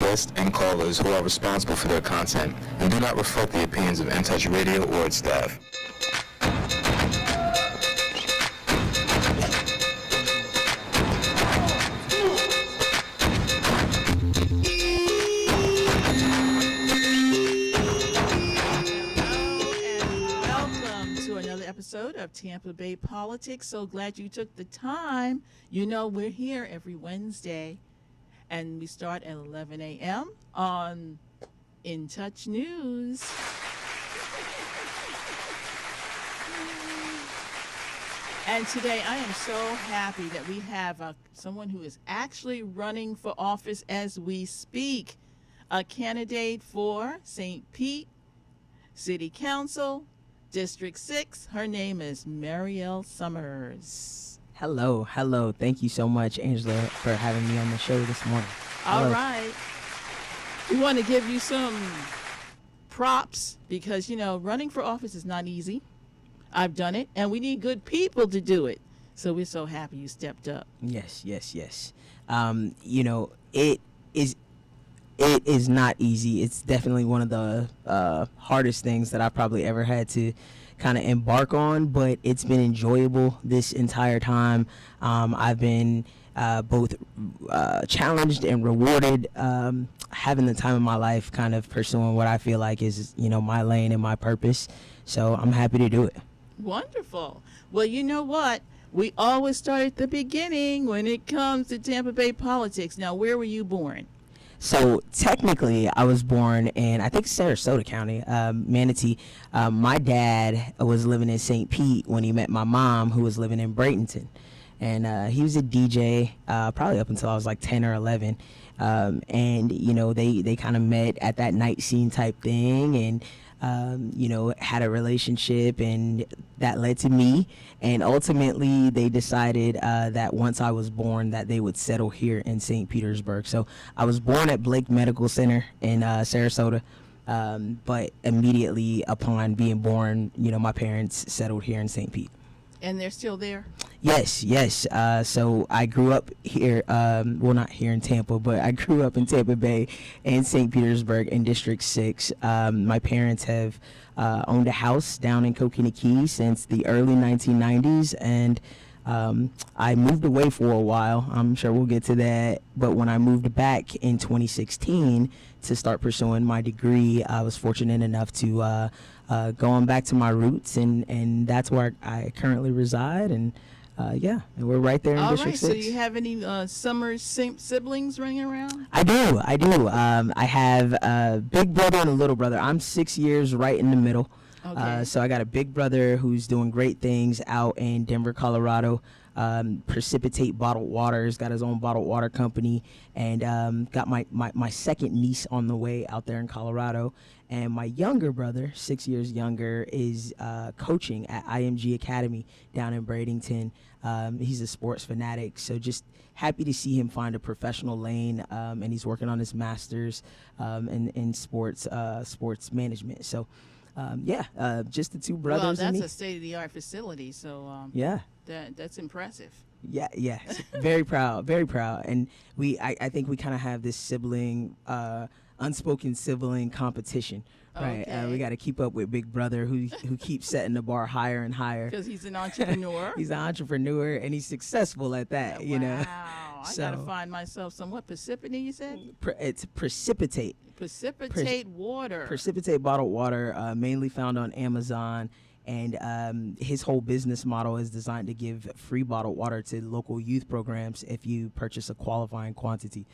guests and callers who are responsible for their content and do not reflect the opinions of In-Touch Radio or its staff. Episode of Tampa Bay Politics. So glad you took the time. You know, we're here every Wednesday and we start at 11 a.m. on In Touch News. And today I am so happy that we have someone who is actually running for office as we speak, a candidate for St. Pete City Council, District 6. Her name is Marielle Summers. Hello. Thank you so much, Angela, for having me on the show this morning. All right. We want to give you some props because, you know, running for office is not easy. I've done it, and we need good people to do it. So we're so happy you stepped up. Yes. You know, it is not easy. It's definitely one of the hardest things that I probably ever had to kind of embark on, but it's been enjoyable this entire time. I've been both challenged and rewarded, having the time of my life, kind of pursuing what I feel like is, you know, my lane and my purpose. So I'm happy to do it. Wonderful. Well, you know what? We always start at the beginning when it comes to Tampa Bay politics. Now, where were you born? So technically, I was born in, I think, Sarasota County, Manatee. My dad was living in St. Pete when he met my mom, who was living in Bradenton. And he was a DJ probably up until I was like 10 or 11. And, you know, they kind of met at that night scene type thing and, you know, had a relationship, and that led to me. And ultimately, they decided that once I was born that they would settle here in St. Petersburg. So I was born at Blake Medical Center in Sarasota. But immediately upon being born, you know, my parents settled here in St. Pete. And they're still there? Yes. So I grew up here, well, not here in Tampa, but I grew up in Tampa Bay and St. Petersburg in District 6. My parents have owned a house down in Coconut Key since the early 1990s, and I moved away for a while. I'm sure we'll get to that. But when I moved back in 2016 to start pursuing my degree, I was fortunate enough to go on back to my roots, and that's where I currently reside. And yeah, and we're right there in District 6. All right, so you have any Summers siblings running around? I do. I have a big brother and a little brother. I'm 6 years right in the middle. Okay. So I got a big brother who's doing great things out in Denver, Colorado. Precipitate Bottled Waters, got his own bottled water company, and got my second niece on the way out there in Colorado. And my younger brother, 6 years younger, is coaching at IMG Academy down in Bradenton. He's a sports fanatic, so just happy to see him find a professional lane, and he's working on his master's in sports management. So just the two brothers. Well, that's and me. a state-of-the-art facility, so yeah. That's impressive. Yeah, very proud. And I think we kind of have this unspoken sibling competition, right? Okay. We got to keep up with Big Brother, who keeps setting the bar higher and higher. Because he's an entrepreneur. He's an entrepreneur, and he's successful at that. You know. Wow, I gotta find myself somewhat Parsippany. You said it's precipitate. Water. Precipitate bottled water, mainly found on Amazon. And his whole business model is designed to give free bottled water to local youth programs if you purchase a qualifying quantity.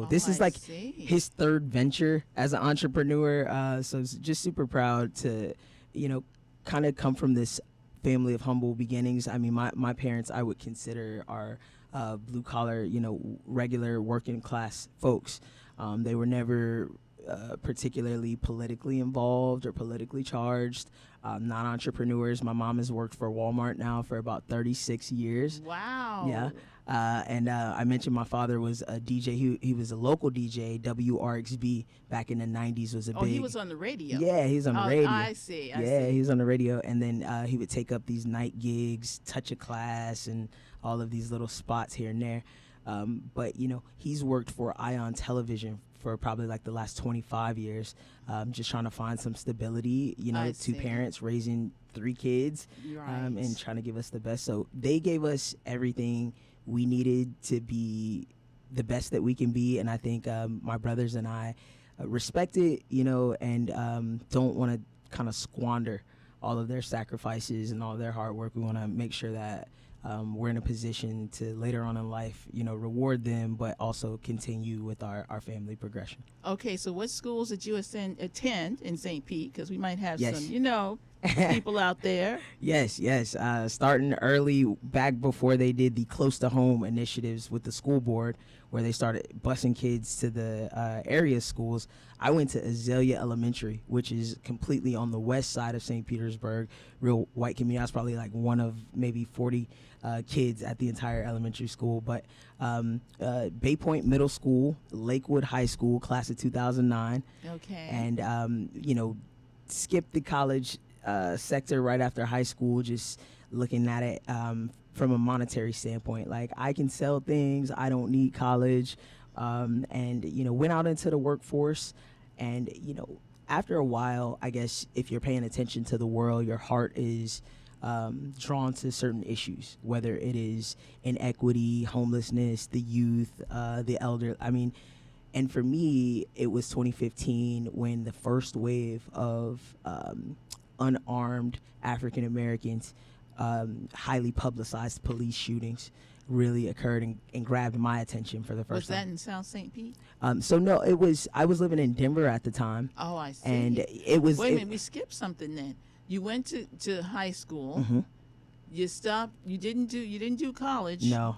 This is like his third venture as an entrepreneur. So it's just super proud to, you know, kind of come from this family of humble beginnings. I mean, my parents, I would consider are blue collar, you know, regular working class folks. They were never particularly politically involved or politically charged. Not entrepreneurs. My mom has worked for Walmart now for about 36 years. Wow. Yeah. And I mentioned my father was a DJ. He was a local DJ. WRXB back in the 90s was a big. Oh, he was on the radio. Yeah, he was on the radio. I see. He was on the radio. And then he would take up these night gigs, Touch a Class, and all of these little spots here and there. But he's worked for Ion Television for probably like the last 25 years, just trying to find some stability. I Two see. parents raising 3 kids, Right. and trying to give us the best. So they gave us everything we needed to be the best that we can be, and I think my brothers and I respect it, and don't want to kind of squander all of their sacrifices and all their hard work. We want to make sure that we're in a position to later on in life, reward them, but also continue with our family progression. Okay, so what schools did you attend in St. Pete? Because we might have Yes. some, people out there. Yes. Starting early, back before they did the close to home initiatives with the school board, where they started busing kids to the area schools. I went to Azalea Elementary, which is completely on the west side of St. Petersburg, real white community. I was probably like one of maybe 40 kids at the entire elementary school. But Bay Point Middle School, Lakewood High School, class of 2009. Okay. And, skipped the college sector right after high school, just looking at it from a monetary standpoint. Like, I can sell things, I don't need college, and went out into the workforce. And after a while, I guess if you're paying attention to the world, your heart is drawn to certain issues, whether it is inequity, homelessness, the youth, the elder. And for me, it was 2015 when the first wave of unarmed African Americans, highly publicized police shootings really occurred and grabbed my attention for the first Was that time. in South St. Pete? So no, I was living in Denver at the time. Oh, I see. And it was. Wait a minute, we skipped something then. You went to high school. Mm-hmm. You stopped. You didn't do college. No.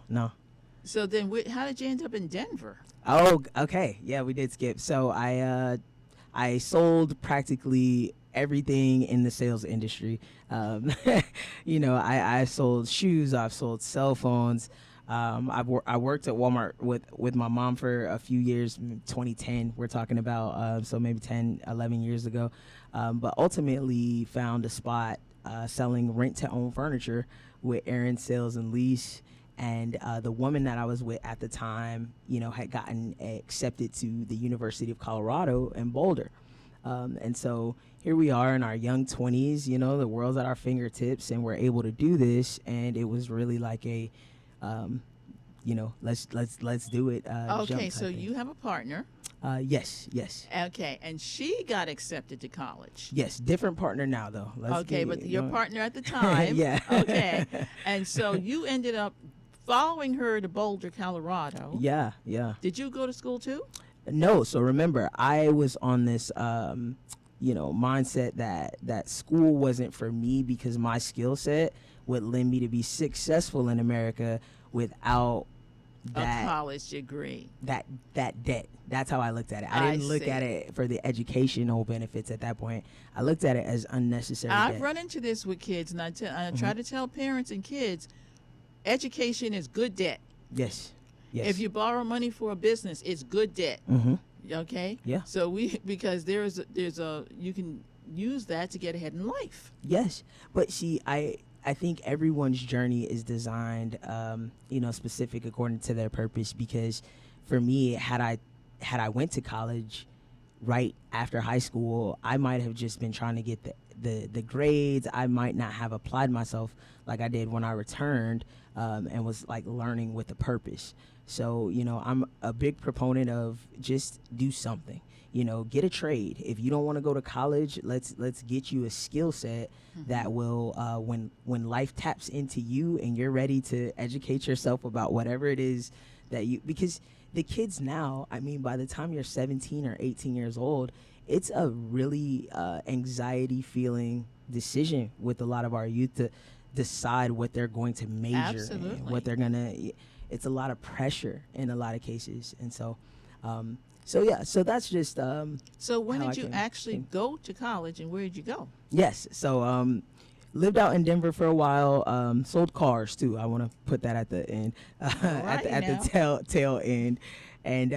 So then, how did you end up in Denver? Oh, okay. Yeah, we did skip. So I sold practically everything in the sales industry. I sold shoes. I've sold cell phones. I worked at Walmart with my mom for a few years, 2010 we're talking about, so maybe 10, 11 years ago. But ultimately found a spot selling rent-to-own furniture with Aaron Sales and Lease. And the woman that I was with at the time, had gotten accepted to the University of Colorado in Boulder. And so here we are in our young 20s, the world's at our fingertips, and we're able to do this. And it was really like a, let's do it. Okay, so you have a partner. Yes. Okay, and she got accepted to college. Yes, different partner now, though. But your partner at the time. Yeah. Okay, and so you ended up following her to Boulder, Colorado. Yeah. Did you go to school too? No. So remember, I was on this, mindset that school wasn't for me because my skill set would lend me to be successful in America without that a college degree. That debt. That's how I looked at it. I didn't look see. at it for the educational benefits at that point. I looked at it as unnecessary I've debt. run into this with kids, and I try to tell parents and kids, education is good debt. Yes. If you borrow money for a business, it's good debt. Mm-hmm. Okay. Yeah. So because there's a you can use that to get ahead in life. Yes, but see, I think everyone's journey is designed, specific according to their purpose. Because for me, had I went to college right after high school, I might have just been trying to get the grades. I might not have applied myself like I did when I returned, and was like learning with a purpose. So, I'm a big proponent of just do something. Get a trade. If you don't want to go to college, let's get you a skill set that will, when life taps into you and you're ready to educate yourself about whatever it is because the kids now, by the time you're 17 or 18 years old, it's a really anxiety feeling decision with a lot of our youth to decide what they're going to major Absolutely. in, what they're going to. It's a lot of pressure in a lot of cases. And so, so that's just. So when how did I you actually go to college, and where did you go? Yes. So, lived out in Denver for a while. Sold cars too. I want to put that at the end, at the tail end. And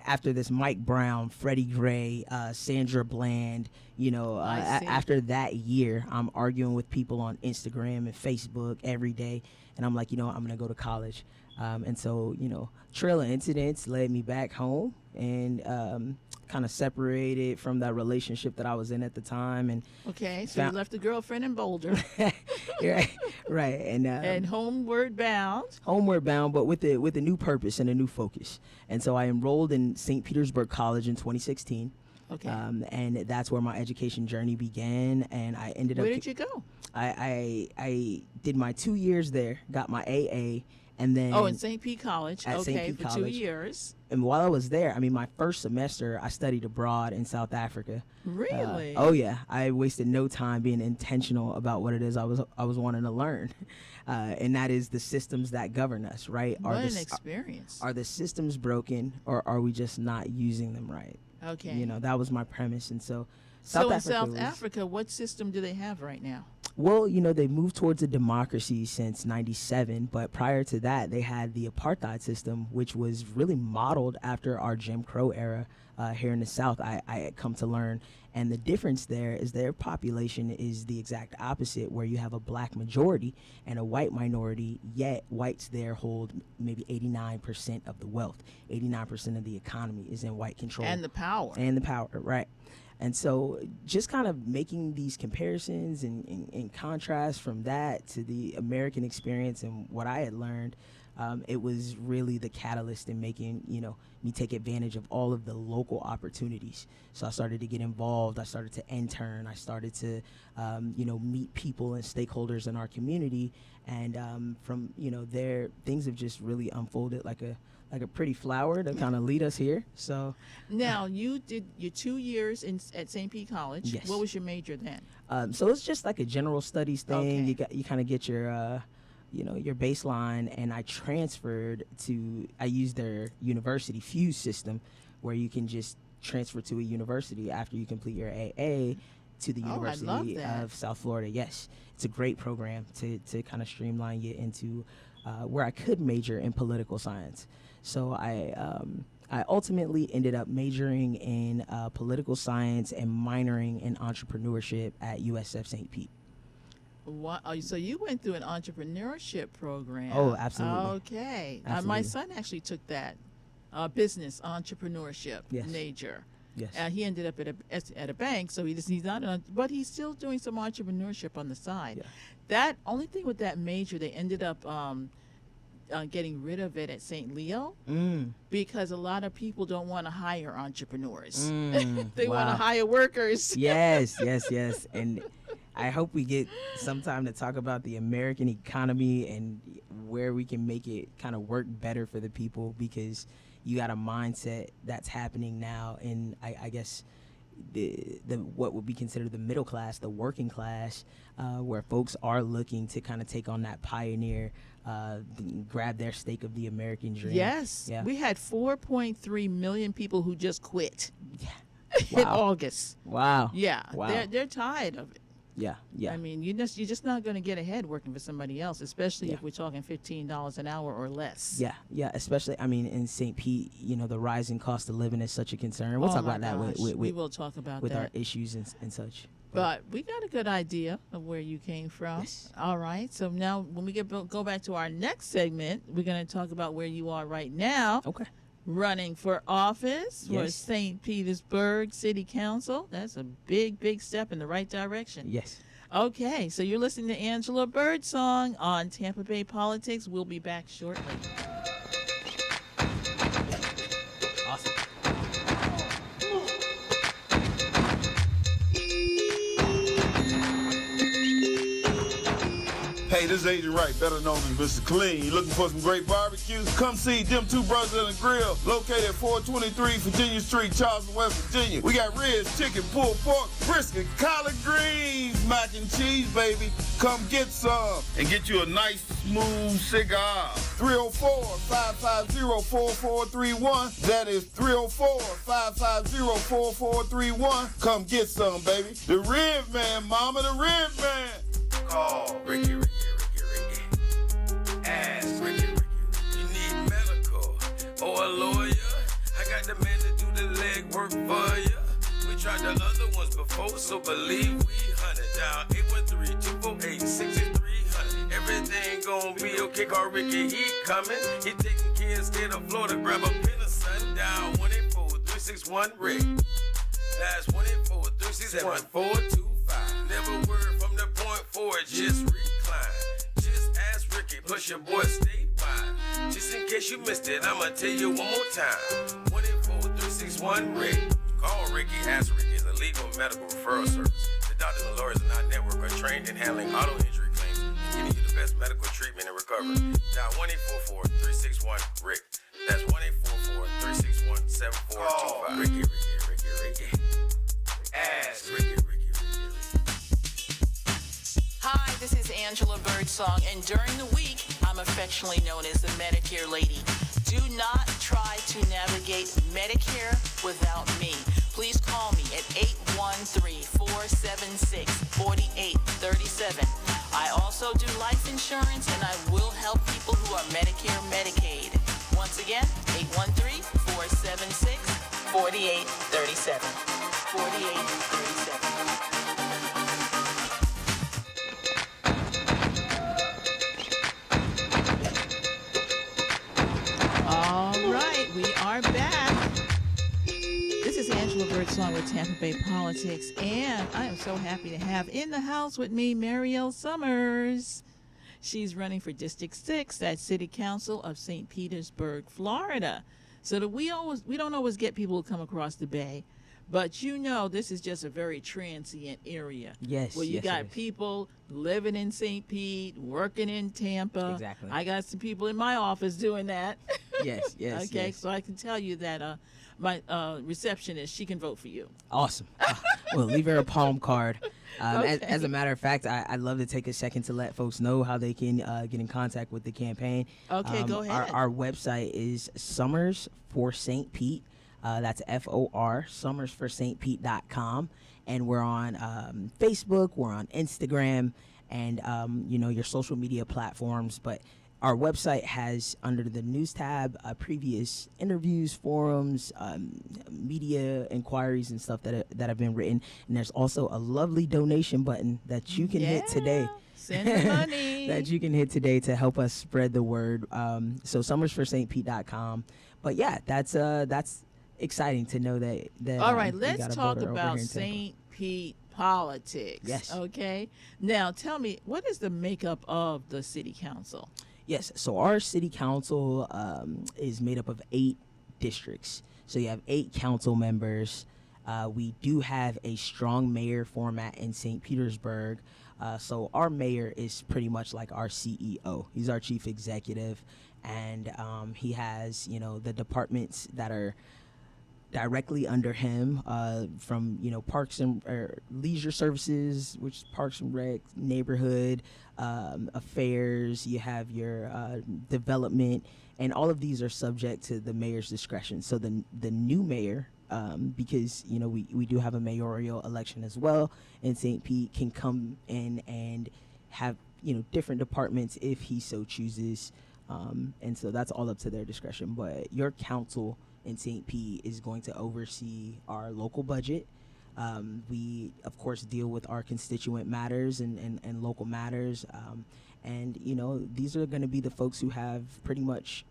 after this, Mike Brown, Freddie Gray, Sandra Bland. After that year, I'm arguing with people on Instagram and Facebook every day, and I'm like, I'm gonna go to college. And so, trail of incidents led me back home and kind of separated from that relationship that I was in at the time. And Okay, so you left the girlfriend in Boulder right. and homeward bound. But with a new purpose and a new focus. And so I enrolled in St. Petersburg College in 2016. Okay. And that's where my education journey began. And I ended up. Where did you go? I did my 2 years there, got my AA, and then. Oh, in St. Pete College. At Okay, St. Pete for College. 2 years. And while I was there, my first semester, I studied abroad in South Africa. Really? Oh yeah, I wasted no time being intentional about what it is I was wanting to learn, and that is the systems that govern us. Right? What an experience. Are the systems broken, or are we just not using them right? Okay. That was my premise, and so. South Africa, what system do they have right now? Well, they moved towards a democracy since '97, but prior to that, they had the apartheid system, which was really modeled after our Jim Crow era here in the South. I had come to learn, and the difference there is their population is the exact opposite, where you have a black majority and a white minority, yet whites there hold maybe 89% of the wealth. 89% of the economy is in white control. And the power. Right. And so just kind of making these comparisons and contrast from that to the American experience and what I had learned, it was really the catalyst in making, me take advantage of all of the local opportunities. So I started to get involved. I started to intern. I started to, meet people and stakeholders in our community. And from, there, things have just really unfolded like a pretty flower to kind of lead us here. So now you did your 2 years at St. Pete College. Yes. What was your major then? So it's just like a general studies thing. Okay. You kind of get your your baseline, and I used their university Fuse system, where you can just transfer to a university after you complete your AA to the University of South Florida. Yes, it's a great program to kind of streamline you into where I could major in political science. So I ultimately ended up majoring in political science and minoring in entrepreneurship at USF St. Pete. What? Oh, so you went through an entrepreneurship program. Oh, absolutely. Okay. Absolutely. My son actually took that business entrepreneurship major. Yes. He ended up at a bank, so he's not but he's still doing some entrepreneurship on the side. Yeah. That only thing with that major, they ended up getting rid of it at St. Leo because a lot of people don't want to hire entrepreneurs. They want to hire workers. Yes. And I hope we get some time to talk about the American economy and where we can make it kind of work better for the people, because you got a mindset that's happening now in, I guess, the what would be considered the middle class, the working class, where folks are looking to kind of take on that pioneer, grab their stake of the American dream. Yes. Yeah. We had 4.3 million people who just quit in Wow. August. Wow. Yeah. Wow. They're tired of it. Yeah. I mean, you're just not going to get ahead working for somebody else, especially Yeah. if we're talking $15 an hour or less. Yeah, especially, in St. Pete, the rising cost of living is such a concern. We'll Oh talk my about that gosh. We with will talk about with that. our issues and such. But we got a good idea of where you came from. Yes. All right. So now when we go back to our next segment, we're going to talk about where you are right now. Okay. Running for office for Yes. St. Petersburg City Council. That's a big, big step in the right direction. Yes. Okay, so you're listening to Angela Birdsong on Tampa Bay Politics. We'll be back shortly. Awesome. Hey, this is Agent Wright, better known as Mr. Clean. You looking for some great barbecue? Come see them two brothers in the grill, located at 423 Virginia Street, Charleston, West Virginia. We got ribs, chicken, pulled pork, brisket, collard greens, mac and cheese, baby. Come get some and get you a nice, smooth cigar. 304-550-4431. That is 304-550-4431. Come get some, baby. The Rib Man, mama, the Rib Man. Call Ricky. Ask Ricky. You need medical or a lawyer? I got the man to do the legwork for ya. We tried the other ones before, so believe we hunted down 813-248-6300. Everything gon' be okay, call Ricky, he coming. He taking care of state of Florida, grab a pen of sundown, 184-361 Rick. That's 184-361-425. Never word from the point forward, just recline. Just ask Ricky, push your boy statewide. Just in case you missed it, I'ma tell you one more time. 184-361 Rick. Call Ricky, ask Ricky, is a legal medical referral service. The doctors and lawyers in our network are trained in handling auto injury claims and getting you the best medical treatment and recovery. Dial 1-844-361-RICK. That's 1-844-361-7425. Ricky. Ask Ricky. Hi, this is Angela Birdsong, and during the week, I'm affectionately known as the Medicare Lady. Do not try to navigate Medicare without me. Please call me at 813-476-4837. I also do life insurance, and I will help people who are Medicare, Medicaid. Once again, 813-476-4837. 4837. All right, we are back. This is Angela Birdsong with Tampa Bay Politics, and I am so happy to have in the house with me Marielle Summers. She's running for District 6 at City Council of St. Petersburg, Florida. So that we don't always get people who come across the Bay, but this is just a very transient area. Yes. Well, you yes, got it is. people living in St. Pete, working in Tampa. Exactly. I got some people in my office doing that. Yes. Okay, yes. so I can tell you that my receptionist, she can vote for you. Awesome. Well, leave her a palm card. Okay. As a matter of fact, I'd love to take a second to let folks know how they can get in contact with the campaign. Okay, go ahead. Our website is Summers for St. Pete. That's FOR, summersforstpete.com. And we're on Facebook, we're on Instagram, and, your social media platforms. But our website has, under the news tab, previous interviews, forums, media inquiries and stuff that have been written. And there's also a lovely donation button that you can hit today. Send the money. That you can hit today to help us spread the word. So summersforstpete.com. But yeah, that's exciting to know that. All right, we got let's a talk voter over about here in Tampa. St. Pete politics. Yes. Okay. Now, tell me, what is the makeup of the city council? Yes, so our city council is made up of 8 districts. So you have 8 council members. We do have a strong mayor format in St. Petersburg. So our mayor is pretty much like our CEO. He's our chief executive, and he has, the departments that are directly under him, from parks and leisure services, which is parks and rec, neighborhood affairs. You have your development, and all of these are subject to the mayor's discretion. So the new mayor, because we do have a mayoral election as well in St. Pete, can come in and have different departments if he so chooses, and so that's all up to their discretion. But your council in St. Pete is going to oversee our local budget. We, of course, deal with our constituent matters and local matters. And, these are going to be the folks who have pretty much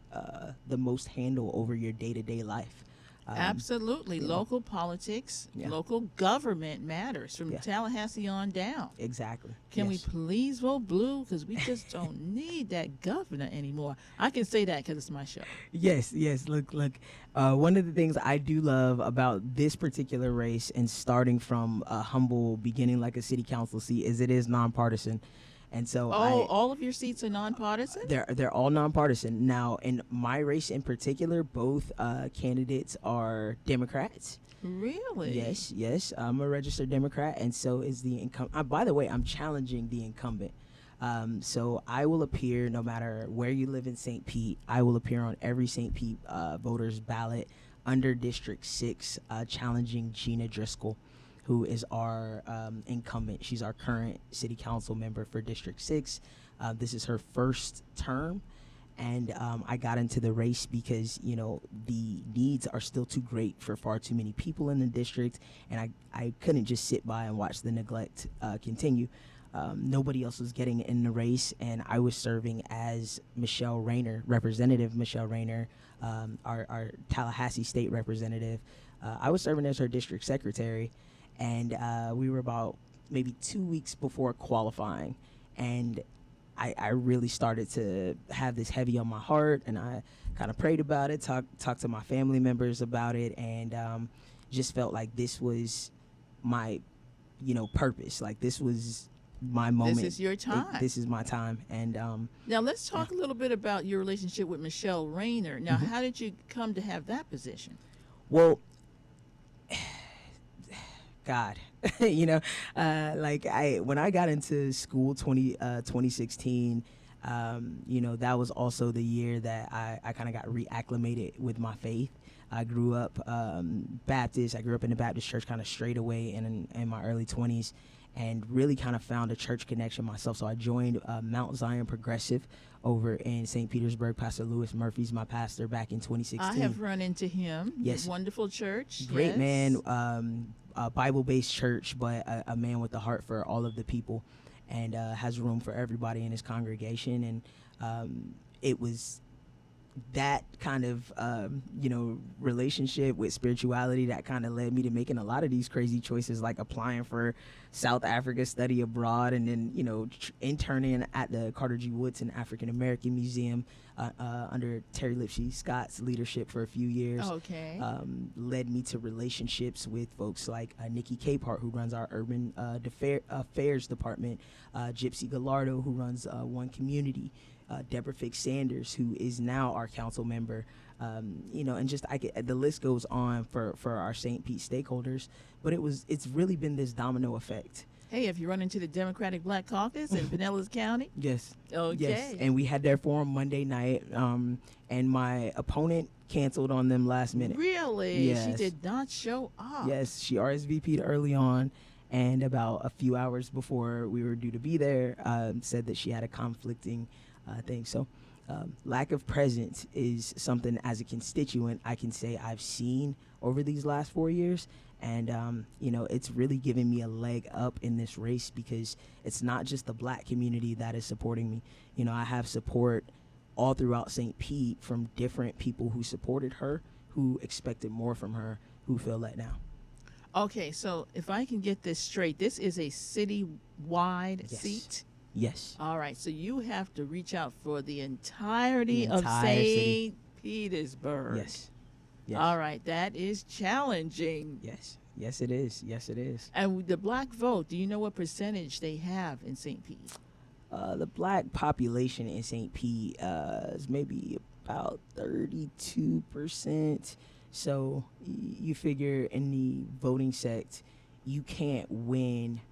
the most handle over your day-to-day life. Absolutely. Local politics, local government matters from Tallahassee on down. Exactly. Can we please vote blue? Because we just don't need that governor anymore. I can say that because it's my show. Yes. Look. One of the things I do love about this particular race, and starting from a humble beginning like a city council seat, is it is nonpartisan. And so all of your seats are nonpartisan? They're all nonpartisan. Now, in my race in particular, both candidates are Democrats. Really? Yes. I'm a registered Democrat, and so is the incumbent. By the way, I'm challenging the incumbent. So I will appear no matter where you live in St. Pete. I will appear on every St. Pete voters ballot under District 6, challenging Gina Driscoll, who is our incumbent. She's our current city council member for District 6. This is her first term, and I got into the race because, the needs are still too great for far too many people in the district, and I couldn't just sit by and watch the neglect continue. Nobody else was getting in the race, and I was serving as Michelle Rayner, Representative Michelle Rayner, our Tallahassee State Representative. I was serving as her district secretary, and we were about maybe 2 weeks before qualifying, and I really started to have this heavy on my heart, and I kind of prayed about it, talked to my family members about it, and just felt like this was my, purpose. Like, this was my moment. This is your time. This is my time. And now let's talk a little bit about your relationship with Michelle Rayner. Now, how did you come to have that position? Well, God, when I got into school 2016, that was also the year that I kind of got reacclimated with my faith. I grew up Baptist. I grew up in the Baptist church kind of straight away in my early 20s, and really kind of found a church connection myself. So I joined Mount Zion Progressive over in St. Petersburg. Pastor Lewis Murphy's my pastor back in 2016. I have run into him. Yes. Wonderful church. Great yes. man, a Bible-based church, but a man with a heart for all of the people, and has room for everybody in his congregation. And it was that kind of relationship with spirituality that kind of led me to making a lot of these crazy choices, like applying for South Africa study abroad, and then interning at the Carter G. Woodson African American Museum under Terry Lipsey Scott's leadership for a few years. Okay. Led me to relationships with folks like Nikki Capehart, who runs our urban affairs department, Gypsy Gallardo, who runs One Community, Deborah Fix Sanders, who is now our council member, and just the list goes on for our St. Pete stakeholders. But it's really been this domino effect. Hey, have you run into the Democratic Black Caucus in Pinellas County? Yes. Okay. Yes. And we had their forum Monday night, and my opponent canceled on them last minute. Really? Yes. She did not show up. Yes, she RSVP'd early on, and about a few hours before we were due to be there, said that she had a conflicting thing. So lack of presence is something, as a constituent, I can say I've seen over these last 4 years. And, it's really given me a leg up in this race, because it's not just the black community that is supporting me. I have support all throughout St. Pete from different people who supported her, who expected more from her, who feel let down. Okay, so if I can get this straight, this is a city-wide Yes. seat? Yes. All right, so you have to reach out for the entirety The of entire St. city. Petersburg. Yes. Yes. All right, that is challenging. Yes. Yes, it is. Yes, it is. And the black vote, do you know what percentage they have in St. Pete? The black population in St. Pete is maybe about 32%. So you figure in the voting sect, you can't win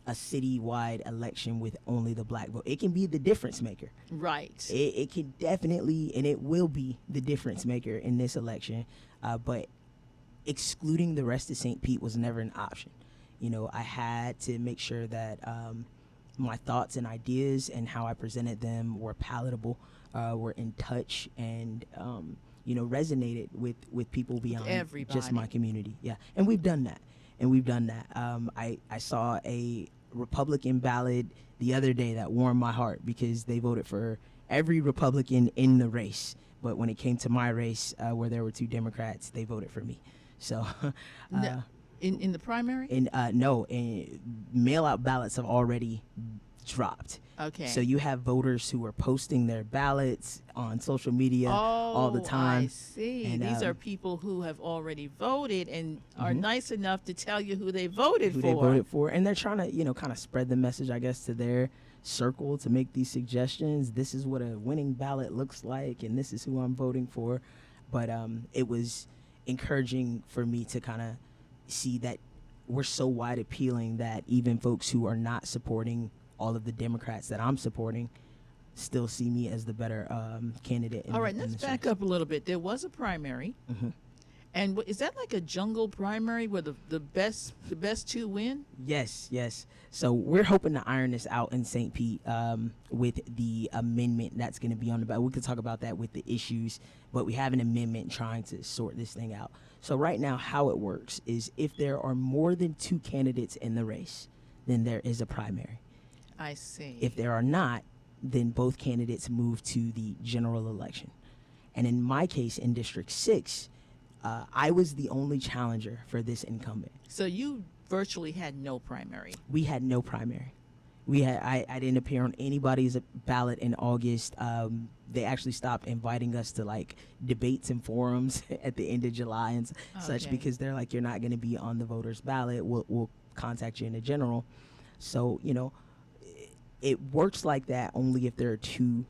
a citywide election with only the black vote. It can be the difference maker. Right. It can definitely, and it will be the difference maker in this election. But excluding the rest of St. Pete was never an option. I had to make sure that my thoughts and ideas and how I presented them were palatable, were in touch, and resonated with people beyond just my community. Yeah, and we've done that. I saw a Republican ballot the other day that warmed my heart, because they voted for every Republican in the race. But when it came to my race, where there were two Democrats, they voted for me. So, in the primary? No, mail-out ballots have already dropped. Okay. So you have voters who are posting their ballots on social media all the time. I see. And, these are people who have already voted and are nice enough to tell you who they voted for. And they're trying to, kind of spread the message, I guess, to their circle, to make these suggestions. This is what a winning ballot looks like, and this is who I'm voting for. But it was encouraging for me to kind of see that we're so wide appealing that even folks who are not supporting all of the Democrats that I'm supporting still see me as the better candidate. All right, let's back up a little bit. There was a primary, and is that like a jungle primary where the best two win? Yes. So we're hoping to iron this out in St. Pete with the amendment that's going to be on the ballot. We could talk about that with the issues, but we have an amendment trying to sort this thing out. So right now, how it works is if there are more than two candidates in the race, then there is a primary. I see. If there are not, then both candidates move to the general election. And in my case, in District 6, I was the only challenger for this incumbent. So you virtually had no primary. We had no primary. I didn't appear on anybody's ballot in August. They actually stopped inviting us to like debates and forums at the end of July and such, Okay. because they're like, you're not going to be on the voters' ballot. We'll contact you in the general. So, you know, it works like that only if there are two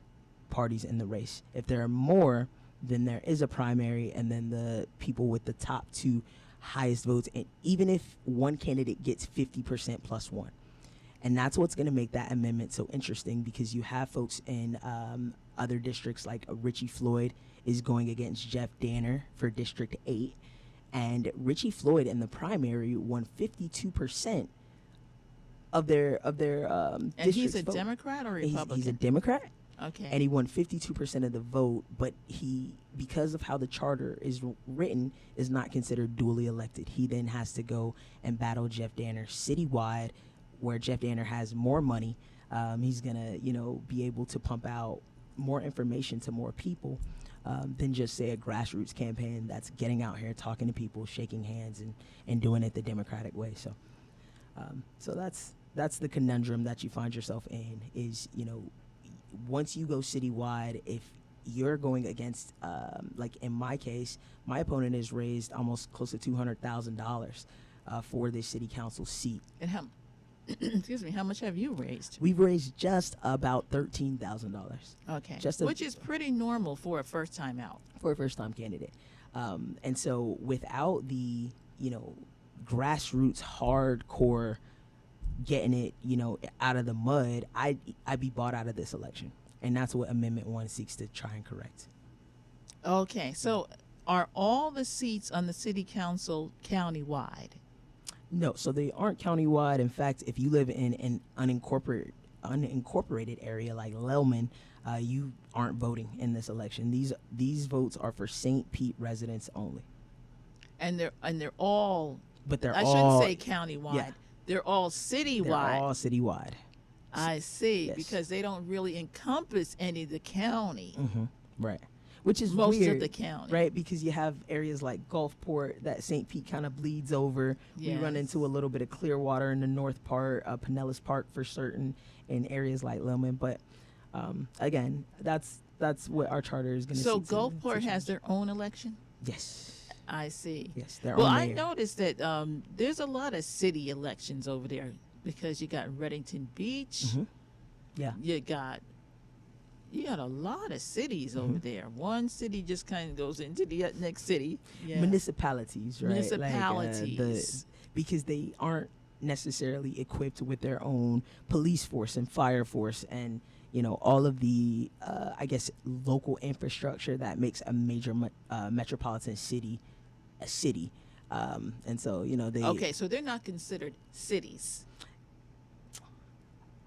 parties in the race. If there are more, then there is a primary, and then the people with the top two highest votes, and even if one candidate gets 50% plus one. And that's what's going to make that amendment so interesting, because you have folks in other districts, like Richie Floyd is going against Jeff Danner for District 8. And Richie Floyd in the primary won 52% of their And he's a vote. Democrat or He's Republican? a Democrat. Okay. And he won 52% of the vote, but he, because of how the charter is written, is not considered duly elected. He then has to go and battle Jeff Danner citywide, where Jeff Danner has more money. He's gonna, you know, be able to pump out more information to more people than just, say, a grassroots campaign that's getting out here, talking to people, shaking hands, and doing it the Democratic way. So that's the conundrum that you find yourself in, is, you know, once you go citywide, if you're going against, like in my case, my opponent has raised almost close to $200,000 for this city council seat. And how, excuse me, how much have you raised? We've raised just about $13,000 Okay. just Which is pretty normal for a first time out. for a first-time candidate. And so without the, you know, grassroots hardcore getting it, you know, out of the mud, I'd be bought out of this election. And that's what Amendment 1 seeks to try and correct. Okay. So are all the seats on the city council countywide? No, so they aren't countywide. In fact, if you live in an unincorporated area like Lellman, you aren't voting in this election. These votes are for St. Pete residents only. And they're all, But they're I all shouldn't say countywide. yeah. They're all citywide. They're all citywide. I see, Yes. because they don't really encompass any of the county. Right. Which is Most of weird, the county. right? Because you have areas like Gulfport that St. Pete kind of bleeds over. We run Yes. into a little bit of Clearwater in the north part, Pinellas Park for certain, in areas like Lillman. But again, that's what our charter is going to. So Gulfport has their own election? Yes. I see. Yes, their Well, own I mayor. noticed that there's a lot of city elections over there, because you got Reddington Beach. Yeah. You got a lot of cities over there. One city just kind of goes into the next city. Yeah. Municipalities, right? Municipalities. Because they aren't necessarily equipped with their own police force and fire force and, you know, all of the, I guess, local infrastructure that makes a major metropolitan city a city. And so, you know, they... Okay, so they're not considered cities.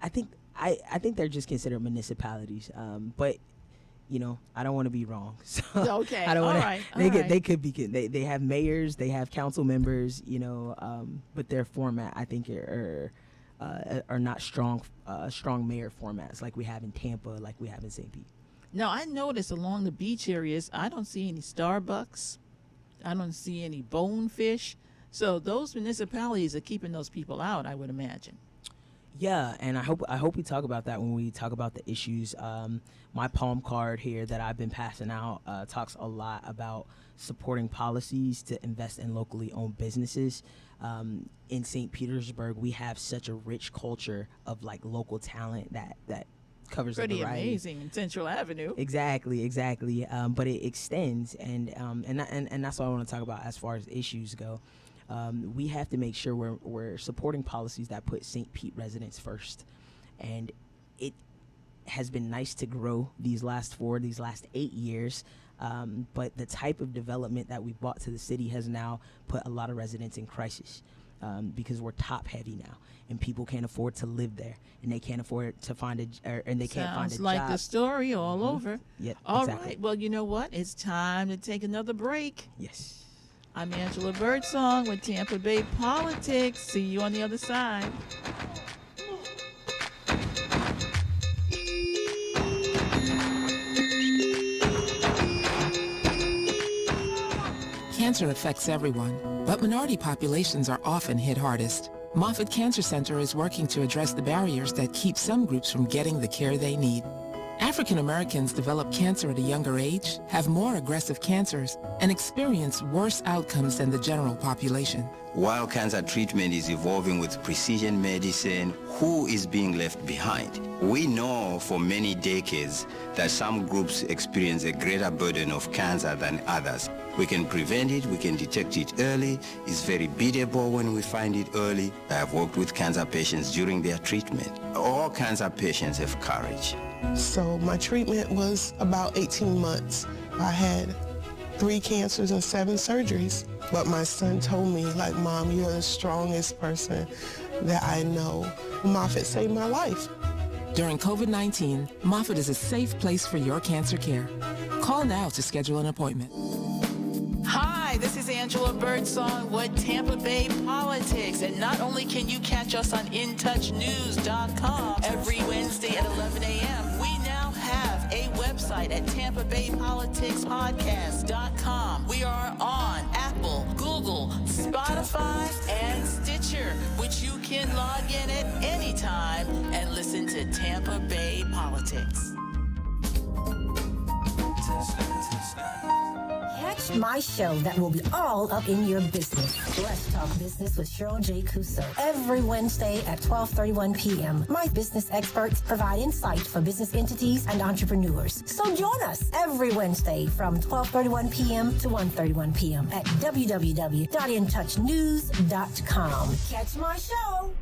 I think they're just considered municipalities. But, you know, I don't want to be wrong. So Okay, I don't all want right, to. all right. They could be. They have mayors. They have council members. You know, but their format, I think, are not strong mayor formats like we have in Tampa, like we have in St. Pete. Now, I noticed along the beach areas, I don't see any Starbucks. I don't see any Bonefish. So those municipalities are keeping those people out, I would imagine. Yeah, and I hope we talk about that when we talk about the issues. My palm card here that I've been passing out talks a lot about supporting policies to invest in locally owned businesses. In St. Petersburg, we have such a rich culture of like local talent that covers Pretty a variety. amazing in Central Avenue. Exactly. But it extends, and that's what I want to talk about as far as issues go. We have to make sure we're supporting policies that put St. Pete residents first. And it has been nice to grow these last 8 years. But the type of development that we've brought to the city has now put a lot of residents in crisis, because we're top heavy now, and people can't afford to live there, and they can't afford to find and they can't find a Sounds like job. the story all over. Yep, All exactly. right. Well, you know what? It's time to take another break. Yes. I'm Angela Birdsong with Tampa Bay Politics. See you on the other side. Cancer affects everyone, but minority populations are often hit hardest. Moffitt Cancer Center is working to address the barriers that keep some groups from getting the care they need. African Americans develop cancer at a younger age, have more aggressive cancers, and experience worse outcomes than the general population. While cancer treatment is evolving with precision medicine, who is being left behind? We know for many decades that some groups experience a greater burden of cancer than others. We can prevent it, we can detect it early. It's very beatable when we find it early. I have worked with cancer patients during their treatment. All cancer patients have courage. So my treatment was about 18 months. I had 3 cancers and 7 surgeries. But my son told me, like, Mom, you're the strongest person that I know. Moffitt saved my life. During COVID-19, Moffitt is a safe place for your cancer care. Call now to schedule an appointment. Hi, this is Angela Birdsong with Tampa Bay Politics. And not only can you catch us on InTouchNews.com every Wednesday at 11 a.m., we now have a website at TampaBayPoliticsPodcast.com. We are on Apple, Google, Spotify, and Stitcher, which you can log in at any time and listen to Tampa Bay Politics. Catch my show that will be all up in your business. Let's Talk Business with Cheryl J. Cuso. Every Wednesday at 12:31 p.m. My business experts provide insight for business entities and entrepreneurs. So join us every Wednesday from 12:31 p.m. to 1:31 p.m. at www.intouchnews.com. Catch my show.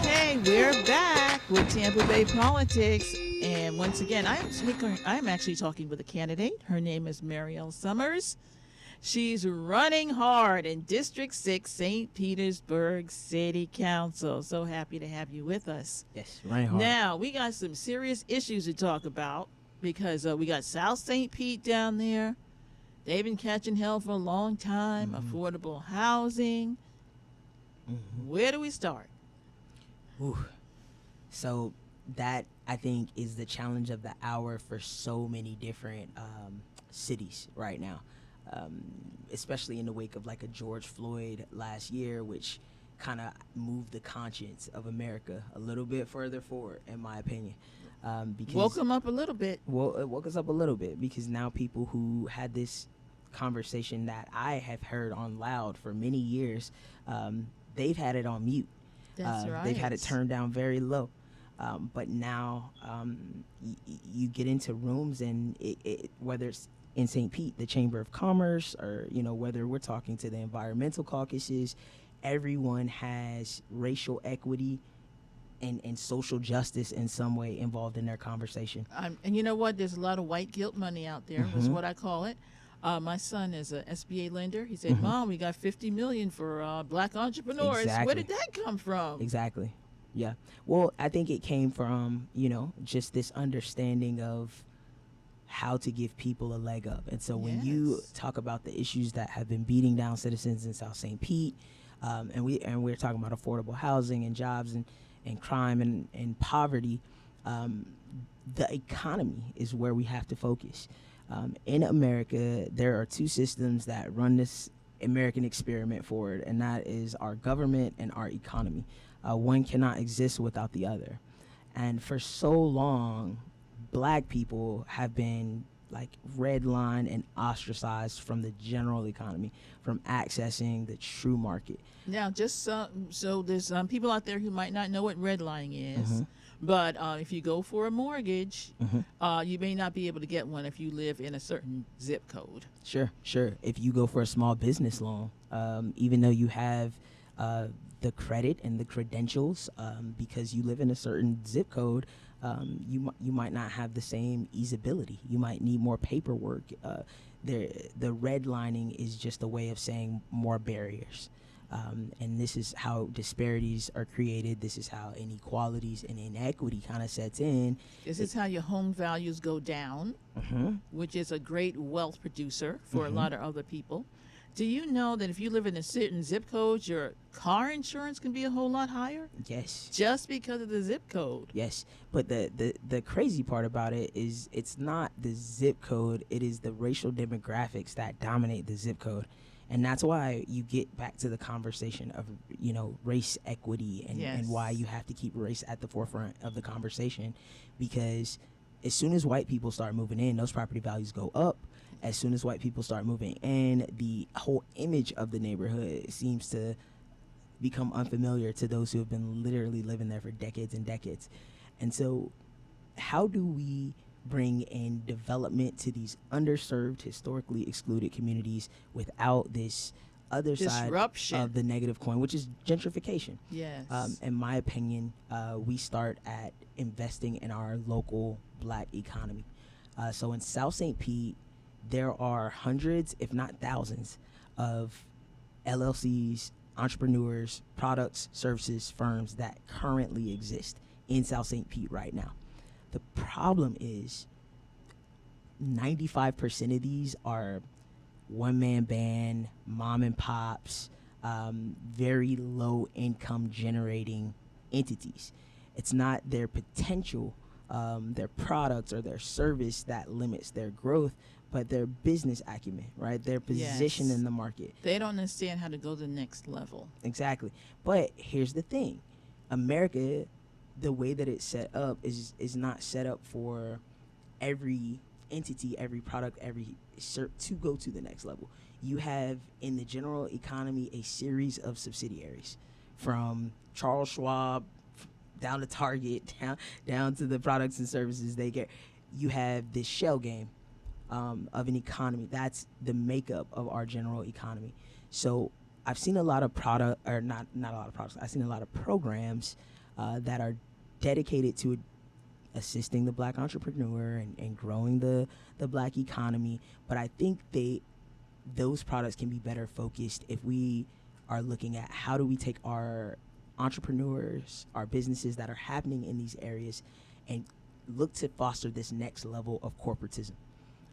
Okay, we're back with Tampa Bay Politics. And once again, I'm actually talking with a candidate. Her name is Marielle Summers. She's running hard in District 6, St. Petersburg City Council. So happy to have you with us. Yes, running hard. Now, we got some serious issues to talk about because we got South St. Pete down there. They've been catching hell for a long time. Affordable housing. Where do we start? Ooh. So that, I think, is the challenge of the hour for so many different cities right now, especially in the wake of like a George Floyd last year, which kind of moved the conscience of America a little bit further forward, in my opinion. Because Woke them up a little bit. Well, it woke us up a little bit because now people who had this conversation that I have heard on loud for many years, they've had it on mute. That's right. They've had it turned down very low. But now you get into rooms and whether it's in St. Pete, the Chamber of Commerce, or, whether we're talking to the environmental caucuses, everyone has racial equity and social justice in some way involved in their conversation. And you know what? There's a lot of white guilt money out there, is what I call it. My son is an SBA lender. He said, Mom, we got $50 million for black entrepreneurs. Exactly. Where did that come from? Exactly. Yeah. Well, I think it came from, just this understanding of how to give people a leg up. And so when you talk about the issues that have been beating down citizens in South St. Pete, and we're talking about affordable housing and jobs and crime and poverty, the economy is where we have to focus. In America, there are 2 systems that run this American experiment forward, and that is our government and our economy. One cannot exist without the other. And for so long, black people have been like redlined and ostracized from the general economy, from accessing the true market. Now, just so there's people out there who might not know what redlining is, but if you go for a mortgage, you may not be able to get one if you live in a certain zip code. Sure. If you go for a small business loan, even though you have the credit and the credentials, because you live in a certain zip code, you might not have the same easeability. You might need more paperwork. The redlining is just a way of saying more barriers. And this is how disparities are created. This is how inequalities and inequity kind of sets in. This is how your home values go down, which is a great wealth producer for a lot of other people. Do you know that if you live in a certain zip code, your car insurance can be a whole lot higher? Yes. Just because of the zip code. Yes, but the crazy part about it is it's not the zip code, it is the racial demographics that dominate the zip code. And that's why you get back to the conversation of, race equity and why you have to keep race at the forefront of the conversation, because as soon as white people start moving in, those property values go up. As soon as white people start moving in, the whole image of the neighborhood seems to become unfamiliar to those who have been literally living there for decades and decades. And so how do we bring in development to these underserved, historically excluded communities without this other Disruption. side of the negative coin, which is gentrification? Yes. In my opinion, we start at investing in our local Black economy. So in South St. Pete, there are hundreds, if not thousands, of LLCs, entrepreneurs, products, services, firms that currently exist in South St. Pete right now. The problem is 95% of these are one-man band, mom and pops, very low income generating entities. It's not their potential, their products or their service that limits their growth, but their business acumen, right? Their position in the market. They don't understand how to go to the next level. Exactly. But here's the thing. America, the way that it's set up is not set up for every entity, every product, every to go to the next level. You have in the general economy a series of subsidiaries, from Charles Schwab down to Target, down to the products and services they get. You have this shell game of an economy. That's the makeup of our general economy. So I've seen a lot of not a lot of products. I've seen a lot of programs that are dedicated to assisting the Black entrepreneur and growing the Black economy. But I think those products can be better focused if we are looking at how do we take our entrepreneurs, our businesses that are happening in these areas, and look to foster this next level of corporatism,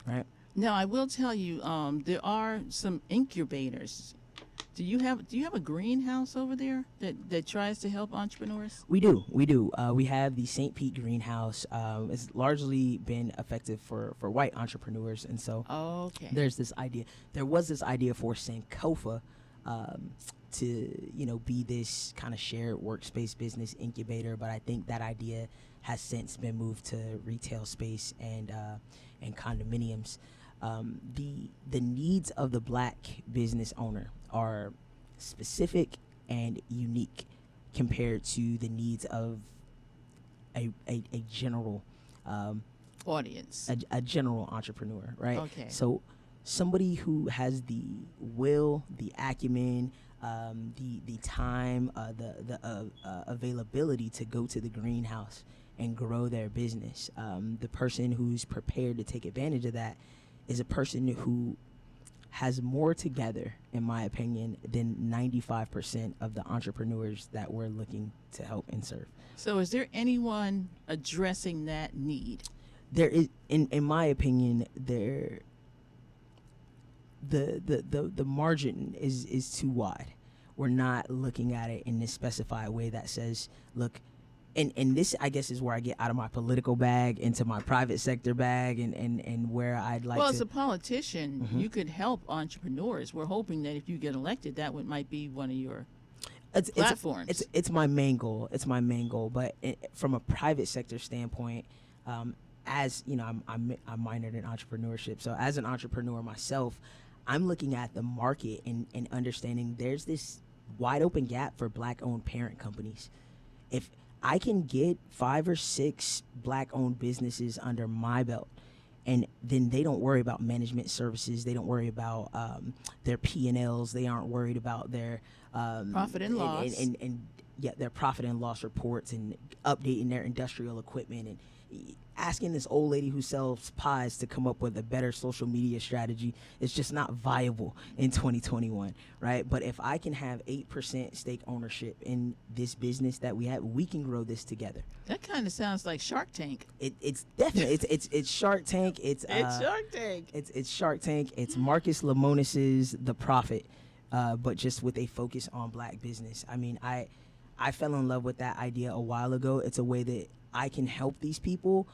right? Now, I will tell you, there are some incubators. Do you have a greenhouse over there that tries to help entrepreneurs? We do. We have the St. Pete greenhouse. It's largely been effective for white entrepreneurs, and so there's this idea. There was this idea for Sankofa to be this kind of shared workspace business incubator, but I think that idea has since been moved to retail space and condominiums. The needs of the Black business owner are specific and unique compared to the needs of a general audience, a general entrepreneur, right? Okay. So somebody who has the will, the acumen, the time, the availability to go to the greenhouse and grow their business. The person who's prepared to take advantage of that is a person who has more together, in my opinion, than 95% of the entrepreneurs that we're looking to help and serve. So is there anyone addressing that need? There is, in my opinion, the margin is too wide. We're not looking at it in this specified way that says, look, and this, I guess, is where I get out of my political bag into my private sector bag and where I'd like to... Well, as a politician, you could help entrepreneurs. We're hoping that if you get elected, that might be one of your platforms. It's my main goal. It's my main goal. But from a private sector standpoint, as you know, I'm minored in entrepreneurship. So as an entrepreneur myself, I'm looking at the market and understanding there's this wide open gap for Black-owned parent companies. If I can get 5 or 6 Black-owned businesses under my belt, and then they don't worry about management services, they don't worry about their P&Ls, they aren't worried about their profit and loss, and their profit and loss reports and updating their industrial equipment and asking this old lady who sells pies to come up with a better social media strategy is just not viable in 2021, right? But if I can have 8% stake ownership in this business that we have, we can grow this together. That kind of sounds like Shark Tank. It's definitely it's Shark Tank. It's Shark Tank. It's Shark Tank. It's Marcus Lemonis's The Prophet, but just with a focus on Black business. I mean, I fell in love with that idea a while ago. It's a way that I can help these people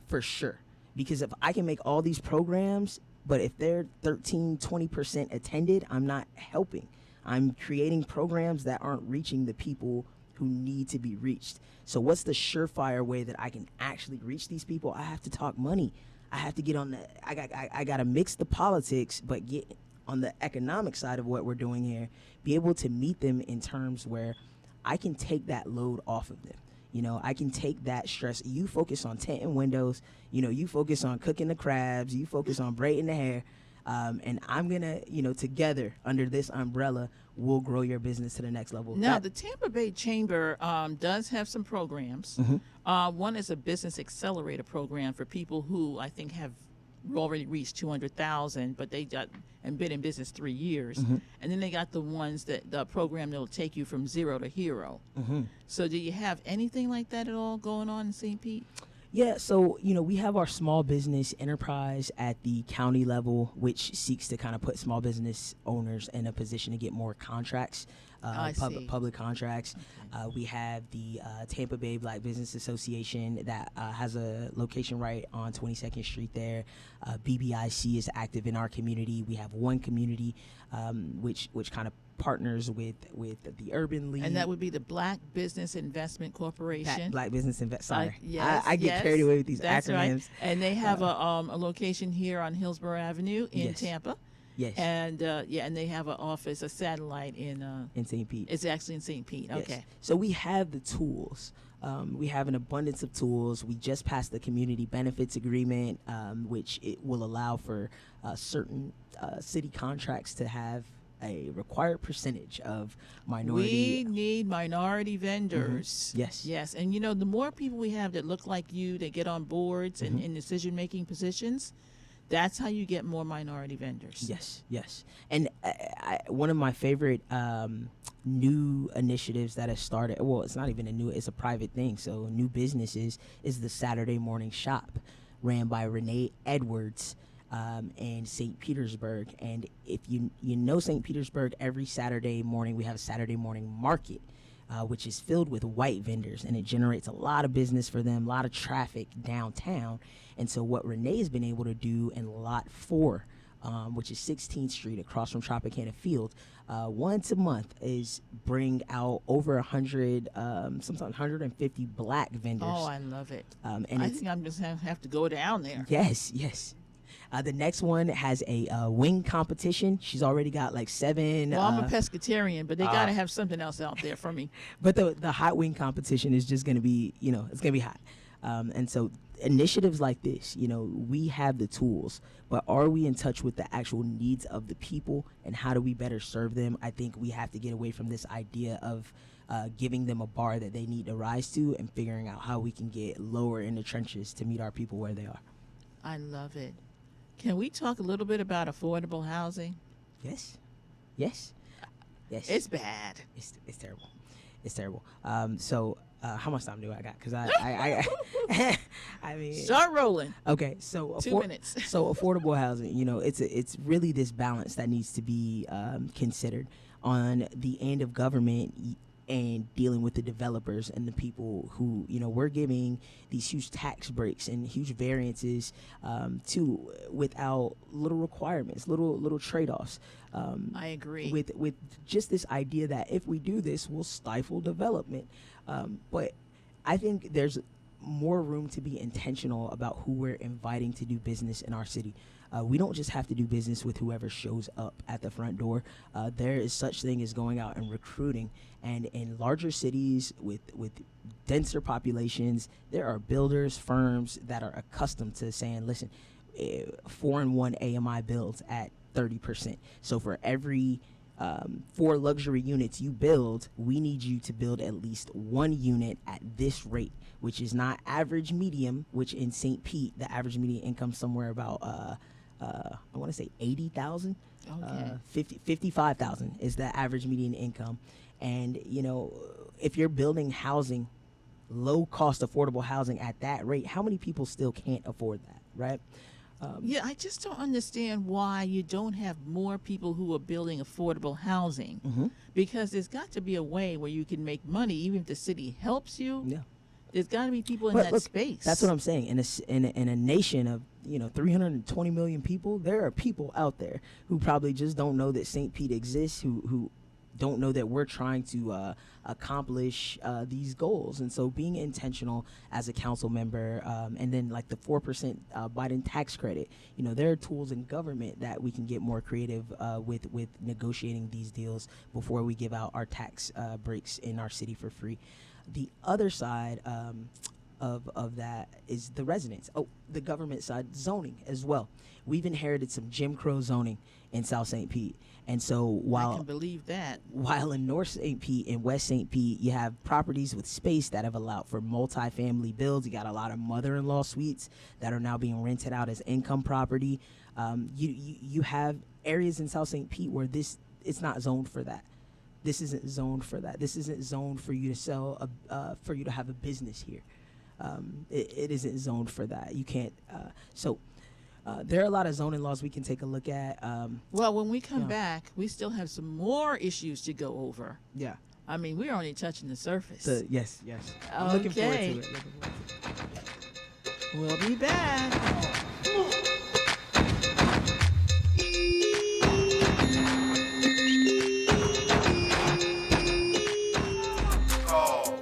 for sure. Because if I can make all these programs, but if they're 13-20% attended, I'm not helping. I'm creating programs that aren't reaching the people who need to be reached. So what's the surefire way that I can actually reach these people? I have to talk money. I have to get on the, I got to mix the politics, but get on the economic side of what we're doing here, be able to meet them in terms where I can take that load off of them. You know, I can take that stress. You focus on tinting windows. You know, you focus on cooking the crabs. You focus on braiding the hair. And I'm going to, you know, together under this umbrella, we'll grow your business to the next level. Now, the Tampa Bay Chamber does have some programs. One is a business accelerator program for people who I think have already reached 200,000, but they got and been in business 3 years. And then they got the ones that the program that'll take you from zero to hero. So do you have anything like that at all going on in St. Pete? Yeah, so, you know, we have our small business enterprise at the county level, which seeks to kind of put small business owners in a position to get more contracts, public contracts. We have the Tampa Bay Black Business Association that has a location right on 22nd Street there. BBIC is active in our community. We have one community which kind of partners with the Urban League. And that would be the Black Business Investment Corporation. Black Business Sorry. Yes, I get carried away with these that's acronyms. Right. And they have a location here on Hillsborough Avenue in Tampa. Yes. And and they have an office, a satellite in St. Pete. It's actually in St. Pete. Yes. Okay. So we have the tools. We have an abundance of tools. We just passed the community benefits agreement, which it will allow for certain city contracts to have a required percentage of minority. We need minority vendors. Yes. Yes. And, you know, the more people we have that look like you, that get on boards and in decision-making positions, that's how you get more minority vendors. Yes, yes. And one of my favorite new initiatives that has started, well, it's not even it's a private thing, so new businesses, is the Saturday Morning Shop, ran by Renee Edwards in St. Petersburg. And if you know St. Petersburg, every Saturday morning we have a Saturday morning market, which is filled with white vendors, and it generates a lot of business for them, a lot of traffic downtown. And so what Renee has been able to do in Lot 4, which is 16th Street across from Tropicana Field, once a month is bring out over 100, sometimes 150 Black vendors. Oh, I love it. And I think I'm just have to go down there. Yes, yes. The next one has a wing competition. She's already got like 7. Well, I'm a pescatarian, but they got to have something else out there for me. But the hot wing competition is just going to be, you know, it's going to be hot. And so initiatives like this, you know, we have the tools, but are we in touch with the actual needs of the people, and how do we better serve them? I think we have to get away from this idea of giving them a bar that they need to rise to, and figuring out how we can get lower in the trenches to meet our people where they are. I love it. Can we talk a little bit about affordable housing? Yes. Yes. Yes. It's bad. It's terrible. It's terrible. So how much time do I got? Because I mean, start rolling. Okay, so 2 minutes. So affordable housing, you know, it's really this balance that needs to be considered on the end of government and dealing with the developers and the people who, you know, we're giving these huge tax breaks and huge variances to without little requirements, little trade-offs. I agree. With just this idea that if we do this, we'll stifle development. But I think there's more room to be intentional about who we're inviting to do business in our city. We don't just have to do business with whoever shows up at the front door. There is such thing as going out and recruiting. And in larger cities with denser populations, there are builders, firms that are accustomed to saying, listen, 4-in-1 AMI builds at 30%. So for every for luxury units you build, we need you to build at least one unit at this rate, which is not average medium, which in St. Pete, the average median income somewhere about, I want to say 80,000. Okay. 55,000 is the average median income. And, if you're building housing, low cost affordable housing at that rate, how many people still can't afford that, right? Yeah, I just don't understand why you don't have more people who are building affordable housing. Because there's got to be a way where you can make money, even if the city helps you. Yeah. There's got to be people in But that look, space. That's what I'm saying. In a nation of 320 million people, there are people out there who probably just don't know that St. Pete exists, who don't know that we're trying to accomplish these goals. And so being intentional as a council member, and then like the 4% Biden tax credit, there are tools in government that we can get more creative with negotiating these deals before we give out our tax breaks in our city for free. The other side of that is the residents. The government side, zoning as well. We've inherited some Jim Crow zoning in South St. Pete. And so I can believe that. While in North St. Pete and West St. Pete, you have properties with space that have allowed for multifamily builds. You got a lot of mother-in-law suites that are now being rented out as income property. You have areas in South St. Pete where it's not zoned for that. This isn't zoned for that. This isn't zoned for you to sell, for you to have a business here. It isn't zoned for that. You can't. There are a lot of zoning laws we can take a look at. Well, when we come back, we still have some more issues to go over. Yeah. I mean, we're only touching the surface. Yes. I'm looking forward to it. We'll be back.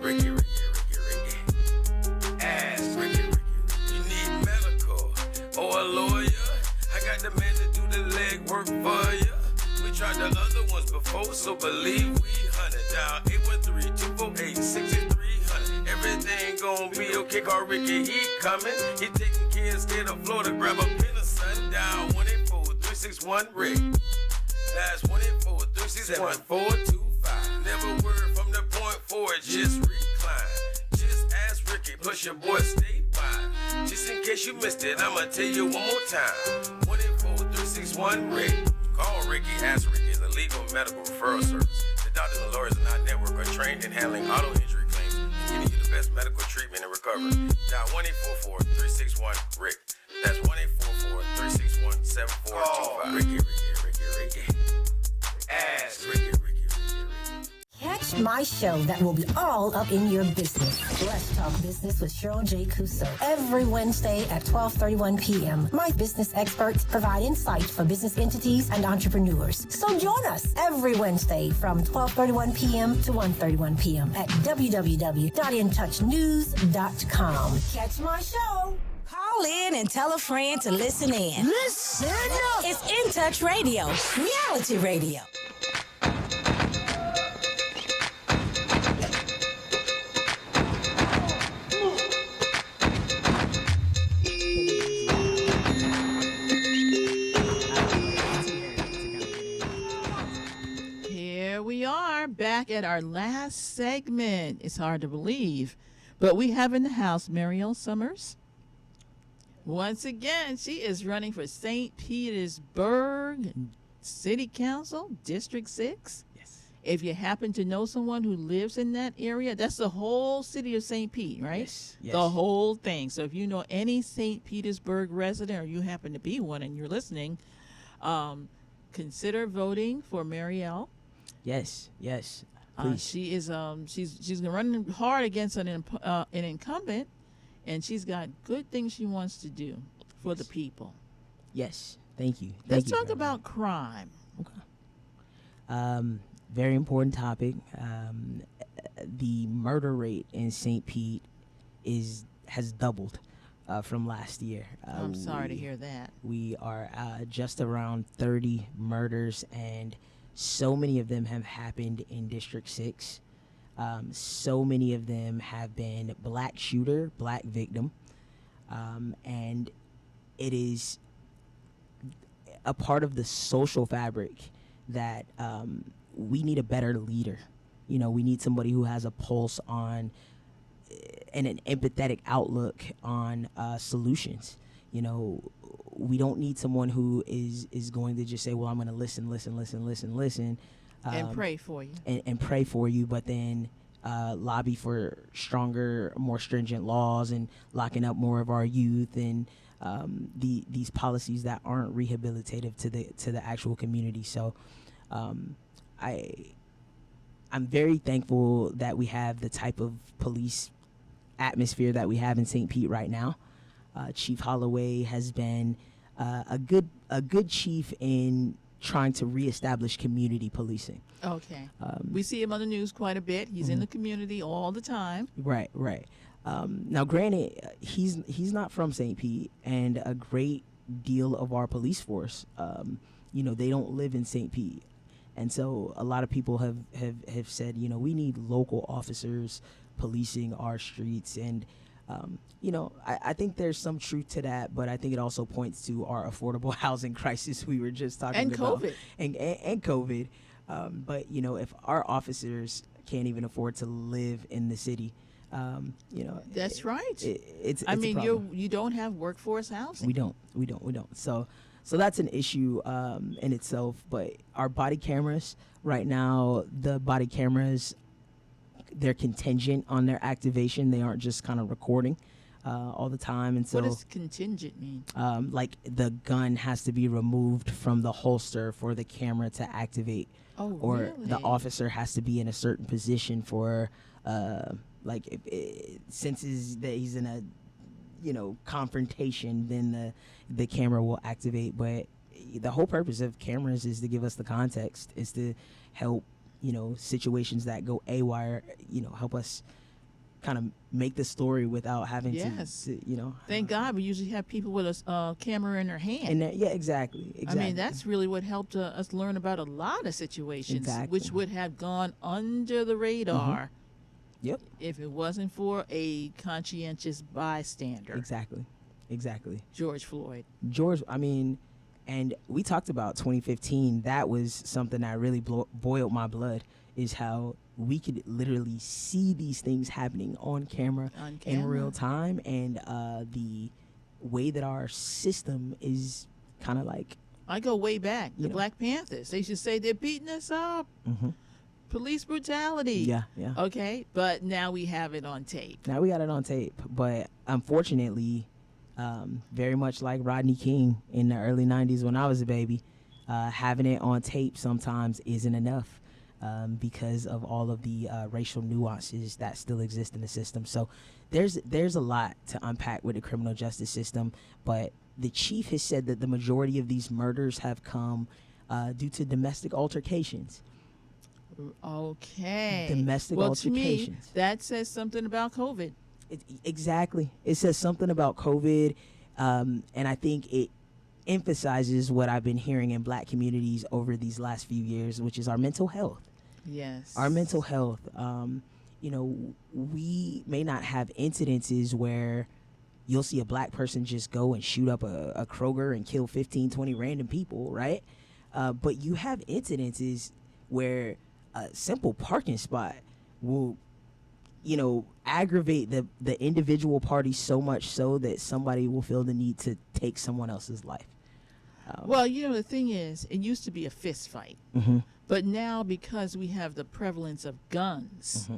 Ricky. Ask Ricky. You need medical or a lawyer? I got the man to do the legwork for ya. We tried the other ones before, so believe we hunted down 813-248-6300. Everything gon' be okay, call Ricky, he coming. He taking care of state of Florida, grab a pen or sun down 184-361-RICK. That's 184-361-425. Never word from the point forward, just recline. Just ask Ricky, plus your boy statewide. Just in case you missed it, I'ma tell you one more time. 184-361-RICK. Call Ricky, ask Ricky, is a legal medical referral service. The doctors and lawyers in our network are trained in handling auto injury claims and getting you the best medical treatment and recovery. Dial 1-844-361-RICK. That's 1-844-361-7425. Ricky. Ask Ricky. Catch my show that will be all up in your business. Let's Talk Business with Cheryl J. Couso. Every Wednesday at 12:31 p.m. My business experts provide insight for business entities and entrepreneurs. So join us every Wednesday from 12:31 p.m. to 1:31 p.m. at www.intouchnews.com. Catch my show. Call in and tell a friend to listen in. Listen up. It's In Touch Radio, reality radio. Here we are back at our last segment. It's hard to believe, but we have in the house Marielle Summers. Once again, she is running for St. Petersburg City Council, District 6. Yes. If you happen to know someone who lives in that area, that's the whole city of St. Pete, right? Yes. The whole thing. So if you know any St. Petersburg resident, or you happen to be one and you're listening, consider voting for Marielle. Yes. Please. She is she's running hard against an incumbent, and she's got good things she wants to do for the people. Yes. Thank you. Let's talk about crime. Okay. Very important topic. The murder rate in St. Pete has doubled from last year. I'm sorry to hear that. We are just around 30 murders, and so many of them have happened in District 6. So many of them have been black shooter, black victim. And it is a part of the social fabric that we need a better leader. You know, we need somebody who has a pulse on and an empathetic outlook on solutions. You know, we don't need someone who is going to just say, well, I'm going to listen, And pray for you. and pray for you, but then lobby for stronger, more stringent laws and locking up more of our youth and these policies that aren't rehabilitative to the actual community. So I'm very thankful that we have the type of police atmosphere that we have in St. Pete right now. Chief Holloway has been a good chief in trying to reestablish community policing. Okay. We see him on the news quite a bit. He's in the community all the time. Right. Now, granted, he's not from St. Pete, and a great deal of our police force, they don't live in St. Pete. And so a lot of people have said, we need local officers policing our streets. And, I think there's some truth to that, but I think it also points to our affordable housing crisis we were just talking about. And COVID. But, if our officers can't even afford to live in the city, That's right. It's I a mean, problem. you don't have workforce housing. We don't. So that's an issue in itself. But our body cameras right now, the body cameras, they're contingent on their activation. They aren't just kind of recording all the time. And so, what does contingent mean? Like the gun has to be removed from the holster for the camera to activate. Oh, or really? the officer has to be in a certain position for senses that he's in a confrontation, then the camera will activate. But the whole purpose of cameras is to give us the context, is to help situations that go awry, help us kind of make the story without having to Thank God we usually have people with a camera in their hand. and exactly. I mean, that's really what helped us learn about a lot of situations, Exactly. which would have gone under the radar Yep. if it wasn't for a conscientious bystander. Exactly. George Floyd. And we talked about 2015. That was something that really boiled my blood, is how we could literally see these things happening on camera in real time. And the way that our system is kind of like... I go way back. The Black Panthers. They should say they're beating us up. Police brutality. Yeah. Okay, but now we have it on tape. Now we got it on tape. But unfortunately... very much like Rodney King in the early 90s when I was a baby, having it on tape sometimes isn't enough because of all of the racial nuances that still exist in the system. So there's a lot to unpack with the criminal justice system, but the chief has said that the majority of these murders have come due to domestic altercations. Okay. Domestic altercations. To me, that says something about COVID. Exactly. It says something about COVID, and I think it emphasizes what I've been hearing in Black communities over these last few years, which is our mental health. Yes. Our mental health. We may not have incidences where you'll see a Black person just go and shoot up a Kroger and kill 15, 20 random people, right? But you have incidences where a simple parking spot will aggravate the individual party so much so that somebody will feel the need to take someone else's life. Well, the thing is, it used to be a fist fight, but now because we have the prevalence of guns,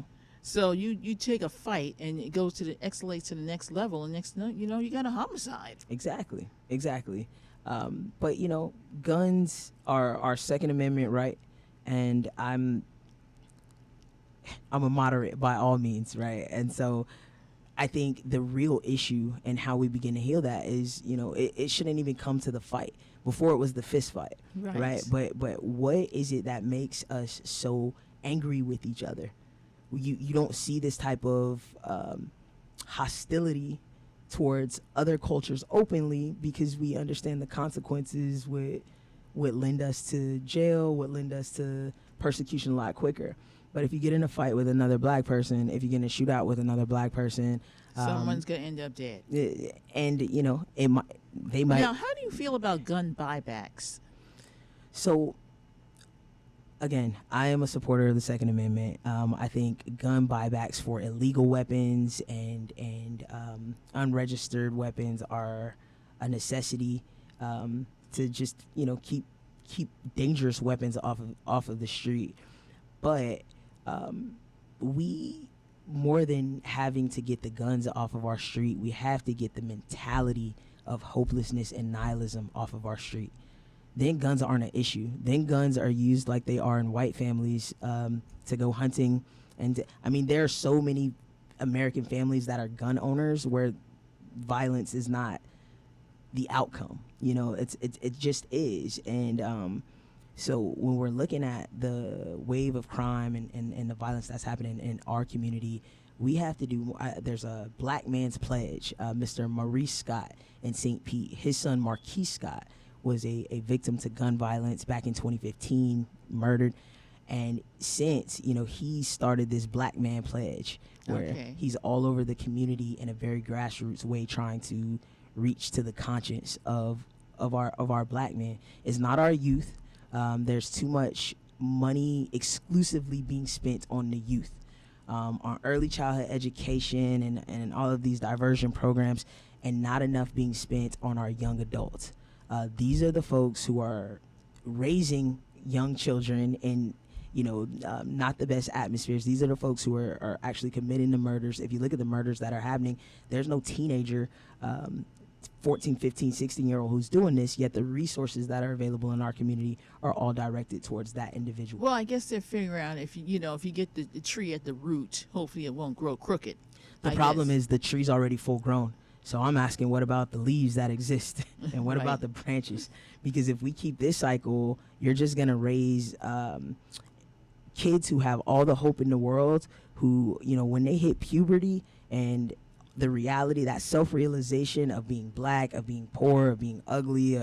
so you take a fight and it goes escalates to the next level, and you got a homicide. Exactly. But guns are our Second Amendment right, and I'm a moderate by all means, right? And so I think the real issue and how we begin to heal that is, it shouldn't even come to the fight. Before it was the fist fight, right? But what is it that makes us so angry with each other? You don't see this type of hostility towards other cultures openly because we understand the consequences would lend us to jail, would lend us to persecution a lot quicker. But if you get in a fight with another Black person, if you get in a shootout with another Black person, someone's gonna end up dead. And they might. Now, how do you feel about gun buybacks? So, again, I am a supporter of the Second Amendment. I think gun buybacks for illegal weapons and unregistered weapons are a necessity to just keep dangerous weapons off of the street. But we, more than having to get the guns off of our street, we have to get the mentality of hopelessness and nihilism off of our street. Then guns aren't an issue. Then guns are used like they are in white families to go hunting. And there are so many American families that are gun owners where violence is not the outcome. It just is. And so when we're looking at the wave of crime and the violence that's happening in our community, we have to do there's a Black Man's Pledge. Mr. Maurice Scott in St. Pete, his son Marquise Scott was a victim to gun violence back in 2015, murdered. And since, he started this Black Man Pledge where he's all over the community in a very grassroots way trying to reach to the conscience of our Black men. It's not our youth. There's too much money exclusively being spent on the youth, on early childhood education and all of these diversion programs, and not enough being spent on our young adults. These are the folks who are raising young children in not the best atmospheres. These are the folks who are actually committing the murders. If you look at the murders that are happening, there's no teenager 14, 15, 16-year-old who's doing this, yet the resources that are available in our community are all directed towards that individual. Well, I guess they're figuring out if you get the tree at the root, hopefully it won't grow crooked. The problem is the tree's already full grown. So I'm asking, what about the leaves that exist? And what about the branches? Because if we keep this cycle, you're just going to raise kids who have all the hope in the world, who, when they hit puberty and the reality, that self-realization of being Black, of being poor, of being ugly,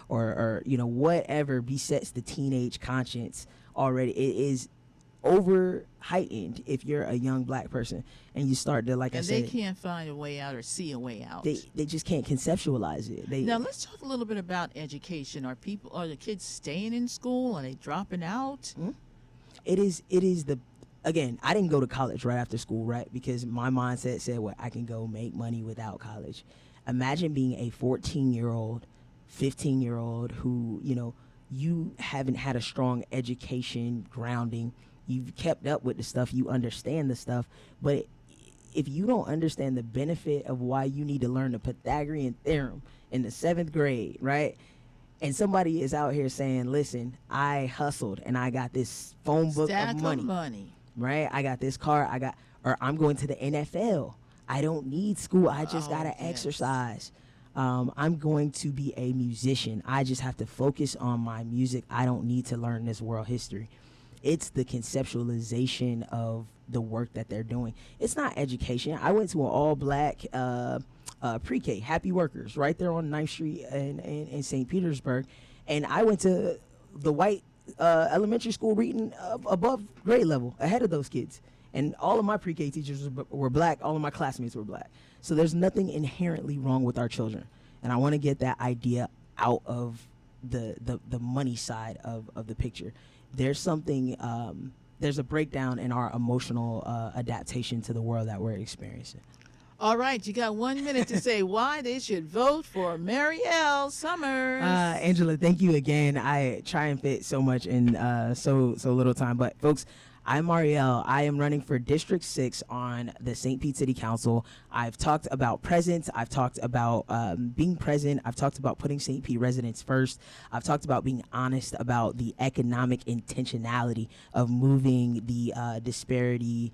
or whatever besets the teenage conscience already, it is over heightened if you're a young Black person and you start to, like I said, they can't find a way out or see a way out. They just can't conceptualize it. Now let's talk a little bit about education. Are the kids staying in school? Are they dropping out? Mm-hmm. It is again, I didn't go to college right after school, right? Because my mindset said, well, I can go make money without college. Imagine being a 14-year-old, 15-year-old who, you haven't had a strong education grounding. You've kept up with the stuff. You understand the stuff. But if you don't understand the benefit of why you need to learn the Pythagorean theorem in the 7th grade, right? And somebody is out here saying, listen, I hustled and I got this phone book of money. Right? I got this car, or I'm going to the NFL. I don't need school. I just got to exercise. I'm going to be a musician. I just have to focus on my music. I don't need to learn this world history. It's the conceptualization of the work that they're doing. It's not education. I went to an all-Black pre-K, Happy Workers, right there on 9th Street in St. Petersburg. And I went to the white elementary school reading above grade level, ahead of those kids. And all of my pre-K teachers were Black. All of my classmates were Black. So there's nothing inherently wrong with our children. And I want to get that idea out of the money side of the picture. There's something, there's a breakdown in our emotional adaptation to the world that we're experiencing. All right, you got 1 minute to say why they should vote for Marielle Summers. Angela, thank you again. I try and fit so much in so little time. But folks, I'm Marielle. I am running for District 6 on the St. Pete City Council. I've talked about presence. I've talked about being present. I've talked about putting St. Pete residents first. I've talked about being honest about the economic intentionality of moving the disparity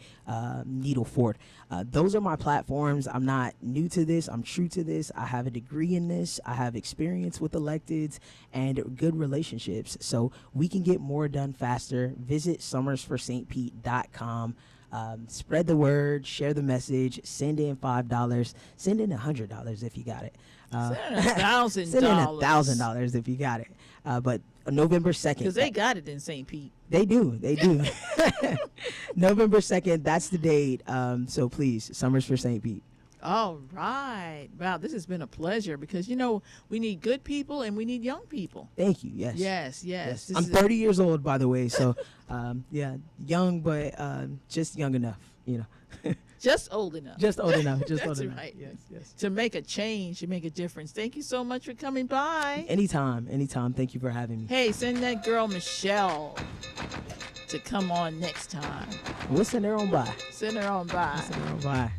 needle forward. Those are my platforms. I'm not new to this. I'm true to this. I have a degree in this. I have experience with electeds and good relationships. So we can get more done faster. Visit summersforstpete.com. Spread the word, share the message, send in $5, send in $100 if you got it. Send in $1,000. Send in $1,000 if you got it. But November 2nd. Because they got it in St. Pete. They do. November 2nd, that's the date. So please, Summers for St. Pete. All right. Wow, this has been a pleasure because, you know, we need good people and we need young people. Thank you. Yes. Yes. I'm 30 years old, by the way. So, yeah, young, but just young enough, you know. Just old enough. Just old enough. Just That's old enough. right. Yes. To make a change, to make a difference. Thank you so much for coming by. Anytime. Thank you for having me. Hey, send that girl Michelle to come on next time. We'll send her on by. Send her on by. Bye.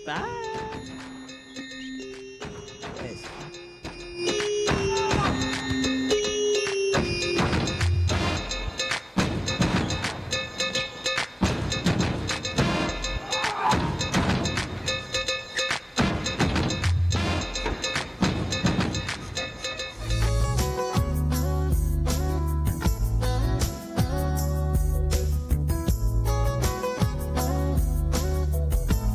Bye.